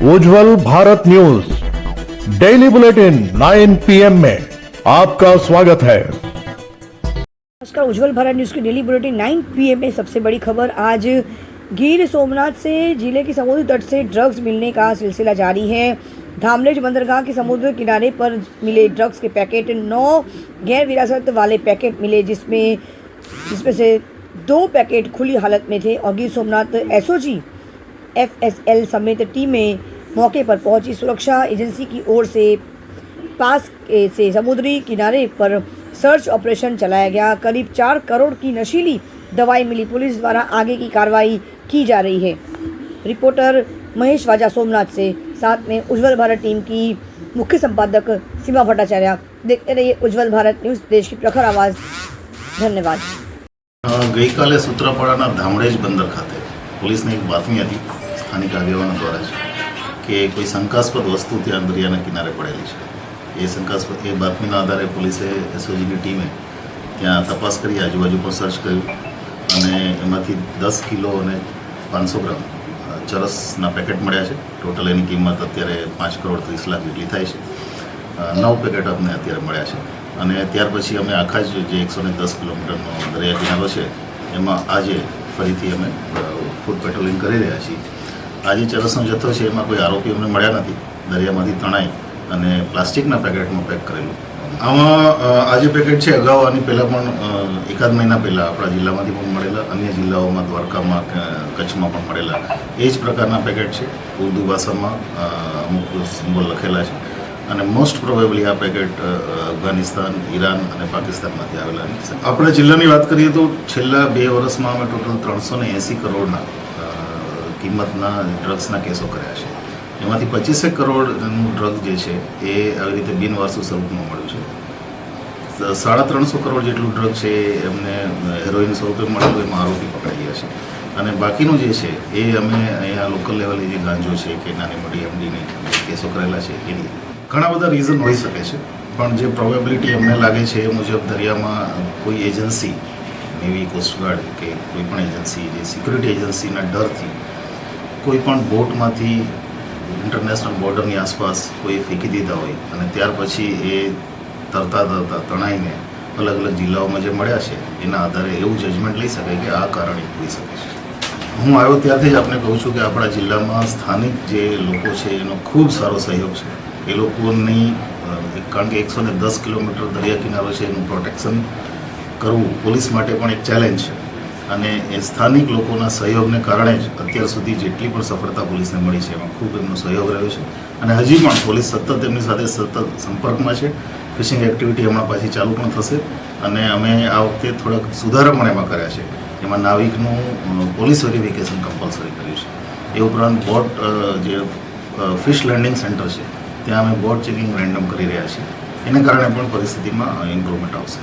उज्जवल Bharat news daily bulletin 9 PM में आपका स्वागत है। नमस्कार, उज्जवल भारत न्यूज़ की डेली बुलेटिन 9 PM में सबसे बड़ी खबर। आज गिर सोमनाथ से जिले के समुद्र तट से ड्रग्स मिलने का सिलसिला जारी है। धामलेज बंदरगाह के समुद्र किनारे पर मिले ड्रग्स के पैकेट, 9 गैर विरासत वाले पैकेट मिले, जिसमें से 2 पैकेट खुली हालत में थे और गिर सोमनाथ SOG FSL समेत टीमें मौके पर पहुंची। सुरक्षा एजेंसी की ओर से पास से समुद्री किनारे पर सर्च ऑपरेशन चलाया गया। करीब 4 करोड़ की नशीली दवाई मिली। पुलिस द्वारा आगे की कार्रवाई की जा रही है। रिपोर्टर महेश वाजा सोमनाथ से, साथ में उज्जवल भारत टीम की मुख्य संपादक सीमा भट्टाचार्य। देखते रहिए उज्जवल भारत न्यूज़, देश की प्रखर आवाज़। धन्यवाद। गई काले सूत्रापाड़ा धामड़ेज बंदर खाते पुलिस ने एक बातमी थी स्थानिक આગેવાનો દ્વારા કે કોઈ શંકાસ્પદ વસ્તુ ત્યાં દરિયાના કિનારે પડેલી છે। એ શંકાસ્પદ એ બાતમીના આધારે પોલીસે SOGની ટીમે ત્યાં તપાસ કરી, આજુબાજુ પર સર્ચ કર્યું અને એમાંથી 10 કિલો અને 500 ગ્રામ ચરસના પેકેટ મળ્યા છે। ટોટલ એની કિંમત અત્યારે 5 કરોડ 30 લાખ જેટલી થાય છે। 9 પેકેટ અમને અત્યારે મળ્યા છે અને ત્યાર પછી અમે આખા જે 110 કિલોમીટરનો દરિયા કિનારો છે એમાં આજે ફરીથી અમે ફૂડ પેટ્રોલિંગ કરી રહ્યા છીએ। આજે ચરસનો જથ્થો છે એમાં કોઈ આરોપી અમને મળ્યા નથી। દરિયામાંથી તણાઈ અને પ્લાસ્ટિકના પેકેટમાં પેક કરેલું। આમાં આ જે પેકેટ છે અગાઉ આની પહેલાં પણ એકાદ મહિના પહેલાં આપણા જિલ્લામાંથી પણ મળેલા, અન્ય જિલ્લાઓમાં દ્વારકામાં, કચ્છમાં પણ મળેલા એ જ પ્રકારના પેકેટ છે। ઉર્દુ ભાષામાં અમુક સિમ્બોલ લખેલા છે અને મોસ્ટ પ્રોબેબલી આ પેકેટ અફઘાનિસ્તાન, ઈરાન અને પાકિસ્તાનમાંથી આવેલા છે। આપણા જિલ્લાની વાત કરીએ તો છેલ્લા 2 વર્ષમાં અમે ટોટલ 380 કરોડના કિંમતના ડ્રગ્સના કેસો કર્યા છે। એમાંથી 25 કરોડનું ડ્રગ જે છે એ આવી રીતે બિનવારસુ સ્વરૂપમાં મળ્યું છે। 350 કરોડ જેટલું ડ્રગ છે એમને હેરોઇન સ્વરૂપે મળેલું, એમાં આરોપી પકડાઈ ગયા છે અને બાકીનું જે છે એ અમે અહીંયા લોકલ લેવલે જે ગાંજો છે કે નાની મોટી MDની કેસો કરેલા છે એની ઘણા બધા રીઝન હોઈ શકે છે, પણ જે પ્રોબેબિલિટી અમને લાગે છે એ મુજબ દરિયામાં કોઈ એજન્સી, નેવી, કોસ્ટગાર્ડ કે કોઈ પણ એજન્સી જે સિક્યુરિટી એજન્સીના ડરથી કોઈ પણ બોટમાંથી ઇન્ટરનેશનલ બોર્ડરની આસપાસ કોઈ ફેંકી દીધા હોય અને ત્યાર પછી એ તરતા તણાઈને અલગ અલગ જિલ્લાઓમાં જે મળ્યા છે એના આધારે એવું જજમેન્ટ લઈ શકાય કે આ કારણે હોઈ શકે છે। હું આવ્યો ત્યારથી જ આપને કહું છું કે આપણા જિલ્લામાં સ્થાનિક જે લોકો છે એનો ખૂબ સારો સહયોગ છે। એ લોકોની કારણ કે 110 કિલોમીટર દરિયા કિનારો છે એનું પ્રોટેક્શન કરવું પોલીસ માટે પણ એક ચેલેન્જ છે અને એ સ્થાનિક લોકોના સહયોગને કારણે જ અત્યાર સુધી જેટલી પણ સફળતા પોલીસને મળી છે એમાં ખૂબ એમનો સહયોગ રહ્યો છે અને હજી પણ પોલીસ સતત એમની સાથે સતત સંપર્કમાં છે। ફિશિંગ એક્ટિવિટી હમણાં પાછી ચાલુ પણ થશે અને અમે આ વખતે થોડાક સુધારા પણ એમાં કર્યા છે। એમાં નાવિકનું પોલીસ વેરિફિકેશન કમ્પલસરી કર્યું છે। એ ઉપરાંત બોટ જે ફિશ લેન્ડિંગ સેન્ટર છે ત્યાં અમે બોટ ચેકિંગ રેન્ડમ કરી રહ્યા છીએ। એને કારણે પણ પરિસ્થિતિમાં ઇમ્પ્રુવમેન્ટ આવશે।